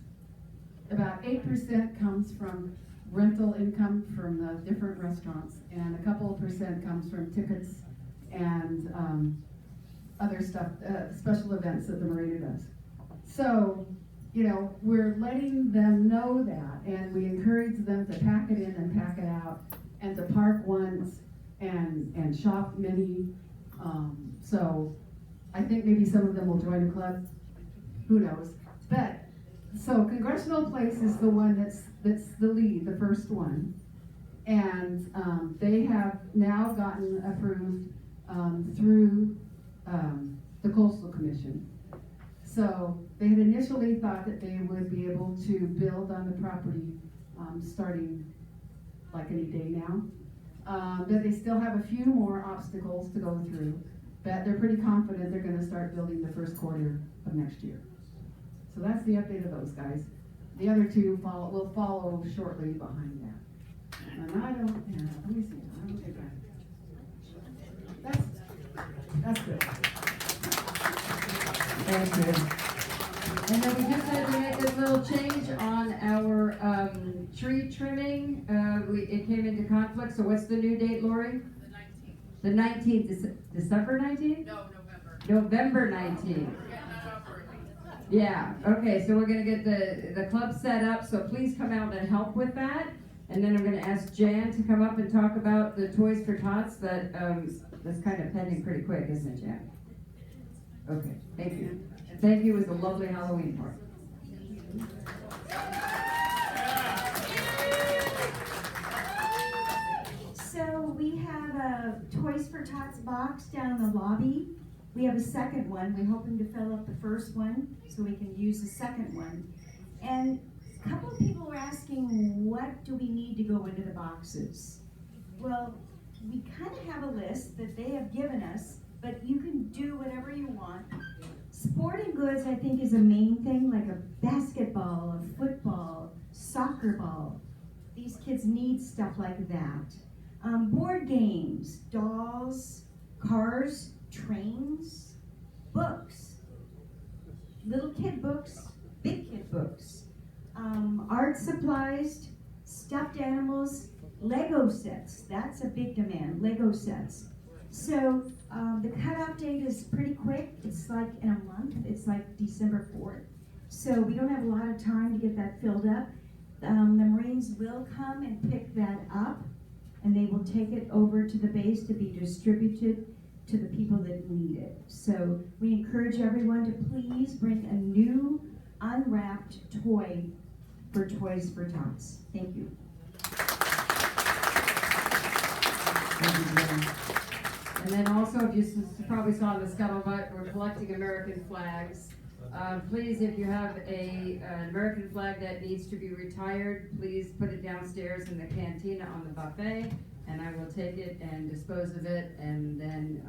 About 8% comes from rental income from the different restaurants, and a couple of percent comes from tickets and other stuff, special events that the marina does. So, we're letting them know that, and we encourage them to pack it in and pack it out, and to park once and shop many. So I think maybe some of them will join the club. Who knows? But so Congressional Place is the one that's the lead, the first one, and they have now gotten approved through the Coastal Commission. So they had initially thought that they would be able to build on the property starting like any day now. But they still have a few more obstacles to go through, but they're pretty confident they're going to start building the first quarter of next year. So that's the update of those guys. The other 2 will follow shortly behind that. And I don't, let me see, I don't think that's good. Thank you. And then we just had to make this little change on our tree trimming. It came into conflict, so what's the new date, Lori? The 19th, December 19th? No, November. November 19th. Yeah, okay, so we're gonna get the club set up, so please come out and help with that. And then I'm gonna ask Jan to come up and talk about the Toys for Tots that's kind of pending pretty quick, isn't it, Jan? Okay, thank you. And thank you, it was a lovely Halloween party. So we have a Toys for Tots box down in the lobby. We have a second one. We're hoping to fill up the first one so we can use the second one. And a couple of people were asking, what do we need to go into the boxes? Well, we kind of have a list that they have given us, but you can do whatever you want. Sporting goods, I think, is a main thing, like a basketball, a football, soccer ball. These kids need stuff like that. Board games, dolls, cars, trains, books, little kid books, big kid books, art supplies, stuffed animals, Lego sets. That's a big demand, Lego sets. So the cutoff date is pretty quick. It's like in a month. It's like December 4th. So we don't have a lot of time to get that filled up. The Marines will come and pick that up, and they will take it over to the base to be distributed to the people that need it. So we encourage everyone to please bring a new unwrapped toy for Toys for Tots. Thank you. Thank you, Jen. And then also, if you probably saw in the scuttlebutt, we're collecting American flags. Please, if you have an American flag that needs to be retired, please put it downstairs in the cantina on the buffet, and I will take it and dispose of it, and then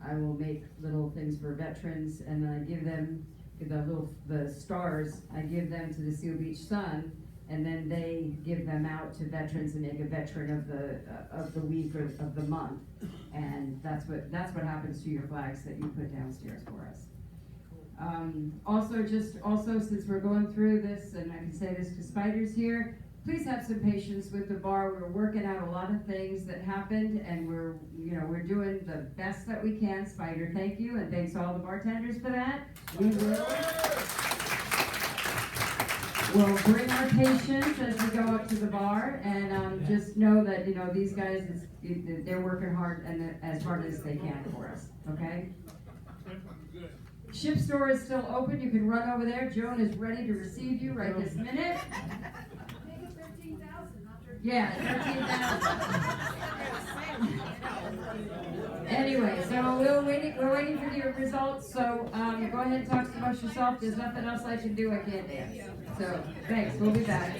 I will make little things for veterans, and I give them the stars. I give them to the Seal Beach Sun, and then they give them out to veterans and make a veteran of the week or of the month, and that's what happens to your flags that you put downstairs for us. Also, since we're going through this, and I can say this to Spiders here, please have some patience with the bar. We're working out a lot of things that happened, and we're doing the best that we can. Spider, thank you, and thanks to all the bartenders for that. We'll bring our patience as we go up to the bar, and just know that these guys, they're working hard and as hard as they can for us. Okay. Ship store is still open. You can run over there. Joan is ready to receive you right this minute. Yeah, 13,000. Anyway, so we're waiting for your results. So go ahead and talk amongst yourself. There's nothing else I can do. I can't dance. So thanks. We'll be back.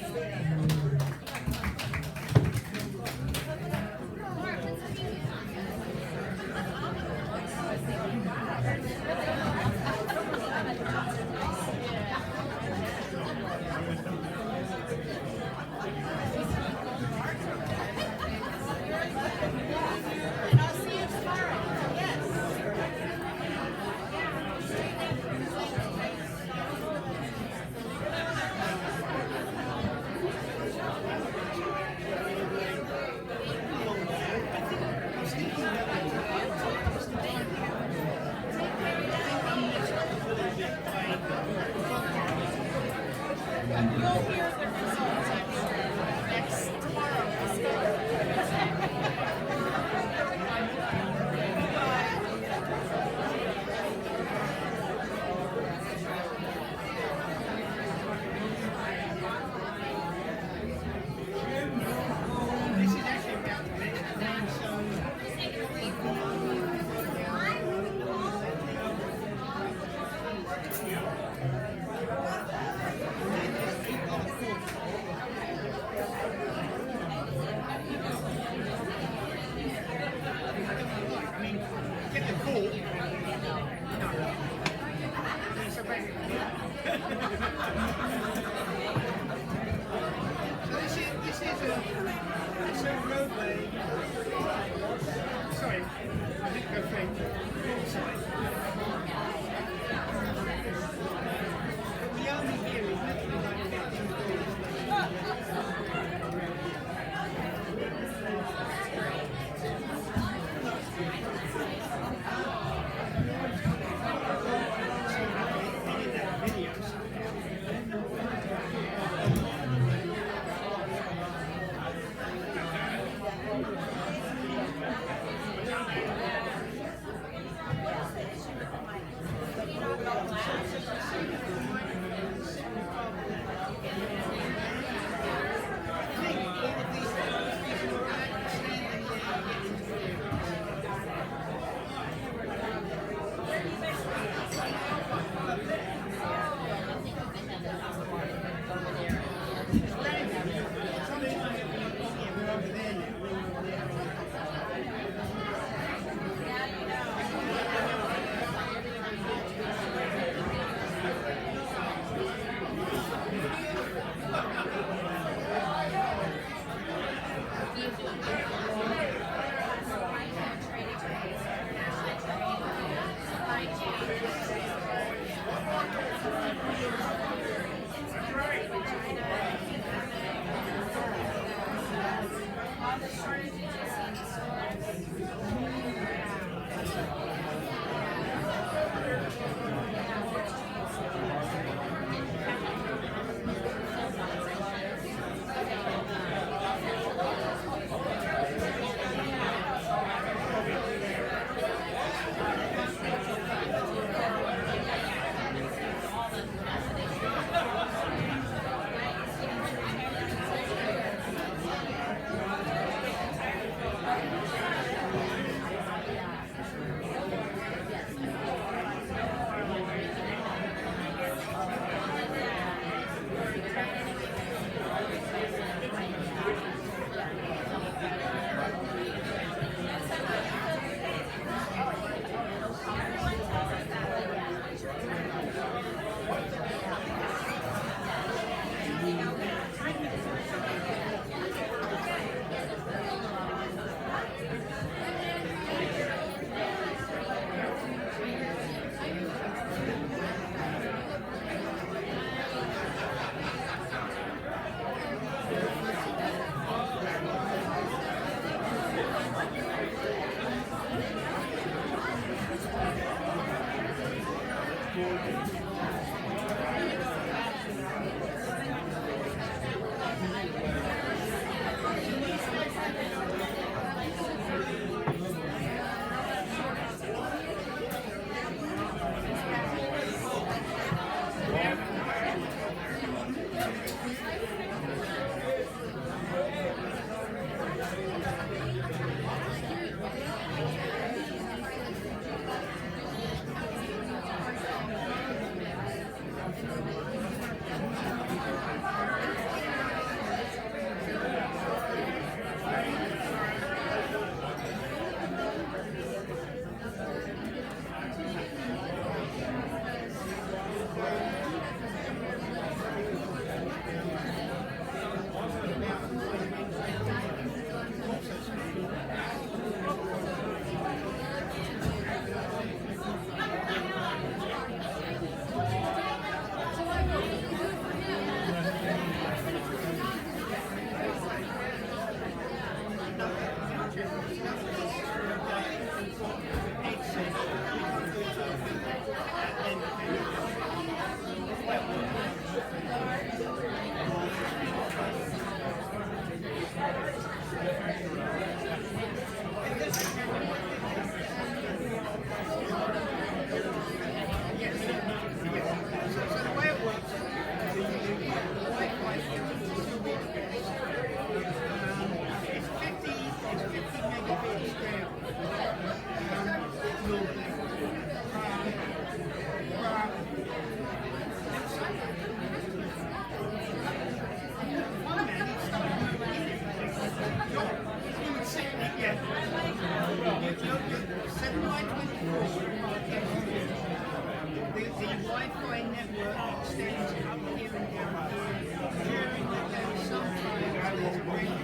Wi-Fi network extends up here and down here during the day. Sometimes there's a great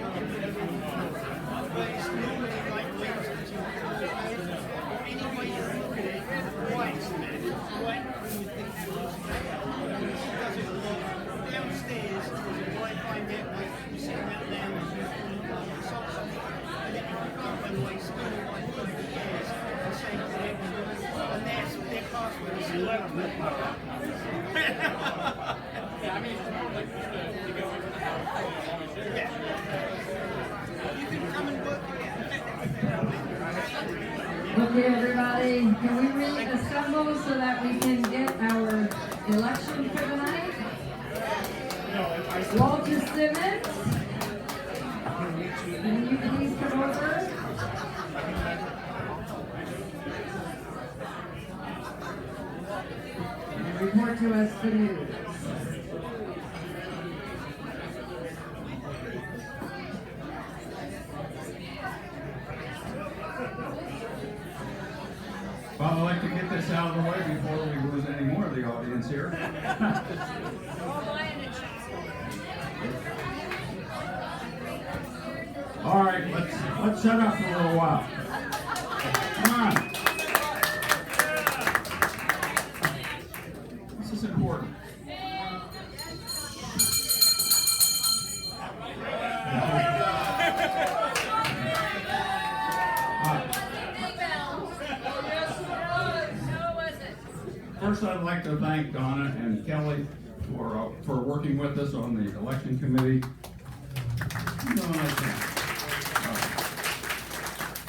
but it's normally like Wednesday to Thursday. Any way you look at it, white cement, white you would think that was does it work? Downstairs there's a Wi-Fi network, you sit in that lounge, you can solve something. And then you can go by the way, still Wi-Fi is the same connection. And their password is 11. Yeah, I mean, it's more like just to go into the house. You can come and work Okay, everybody, can we reassemble so that we can get our election for the night? Walter Simmons, can you please come over? And report to us the news. Well, I'd like to get this out of the way before we lose any more of the audience here. All right, let's shut up for a little while. Come on. This is important. First, I'd like to thank Donna and Kelly for working with us on the election committee.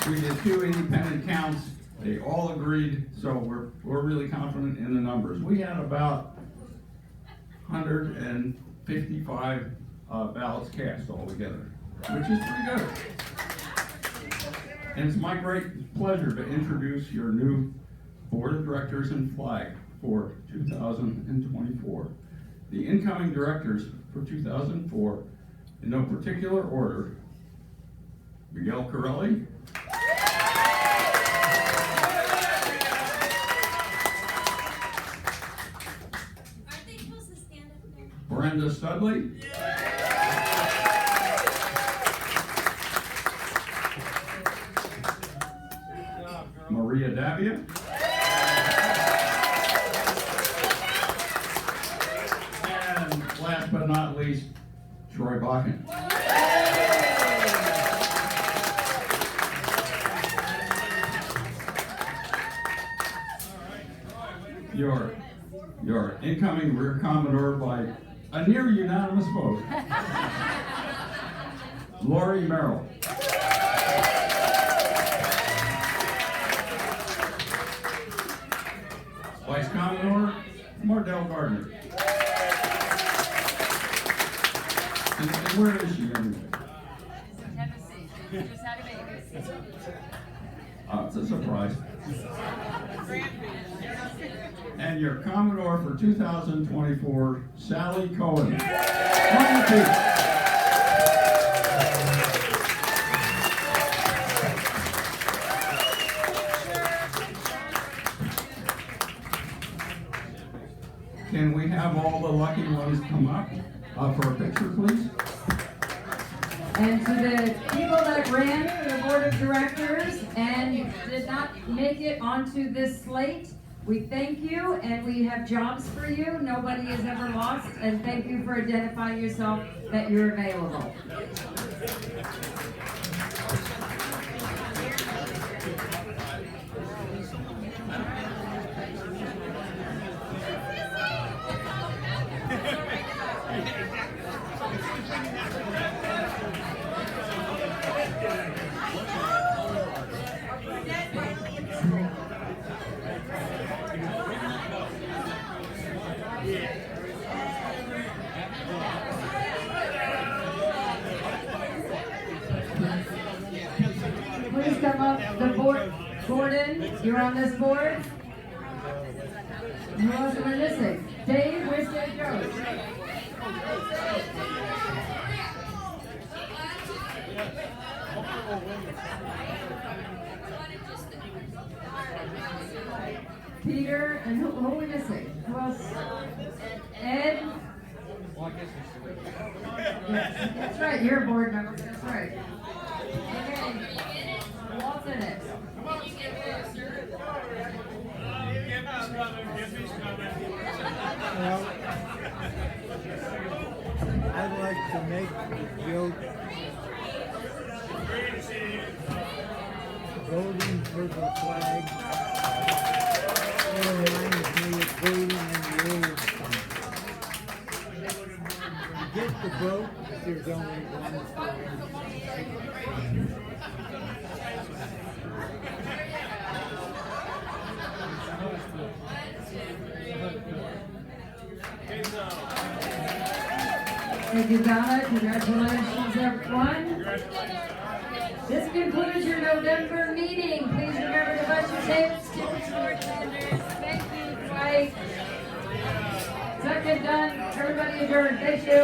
We did 2 independent counts. They all agreed, so we're really confident in the numbers. We had about 155 ballots cast altogether, which is pretty good. And it's my great pleasure to introduce your new board of directors and flag for 2024. The incoming directors for 2004, in no particular order: Miguel Corelli, Brenda Studley, Maria Davia, and last but not least, Troy Bakken. Your incoming Rear Commodore by a near unanimous vote, Lori Merrill. Vice Commodore, Mardell Gardner. And where is she anyway? Tennessee. She just had a baby. It's a surprise. And your Commodore for 2024, Sally Cohen. On the feet. Can we have all the lucky ones come up for a picture, please? And to the people that ran for the board of directors and did not make it onto this slate, we thank you, and we have jobs for you. Nobody is ever lost, and thank you for identifying yourself that you're available. Please come up, the board. Gordon, you're on this board. Who else am I missing? Dave, where's Dave Jones? Peter, and who are we missing? Who else? Ed? Yes, that's right, you're a board member, that's right. Okay, what's in it? Well, I'd like to make a joke. Voting for the flag reminds me of voting in the old country. Get the vote, there's only one for Thank you, Donna. Congratulations, everyone. This concludes your November meeting. Please remember to brush your tables, keep your short vendors. Thank you, Dwight. Second done. Everybody adjourned. Thank you.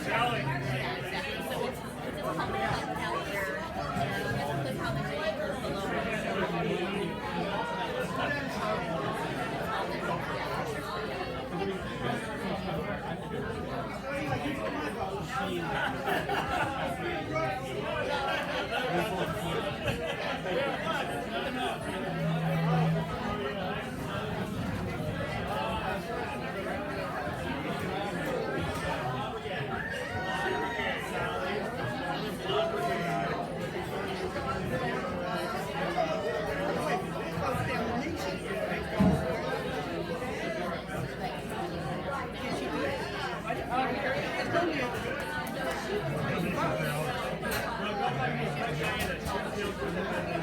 Sally. Well, go ahead and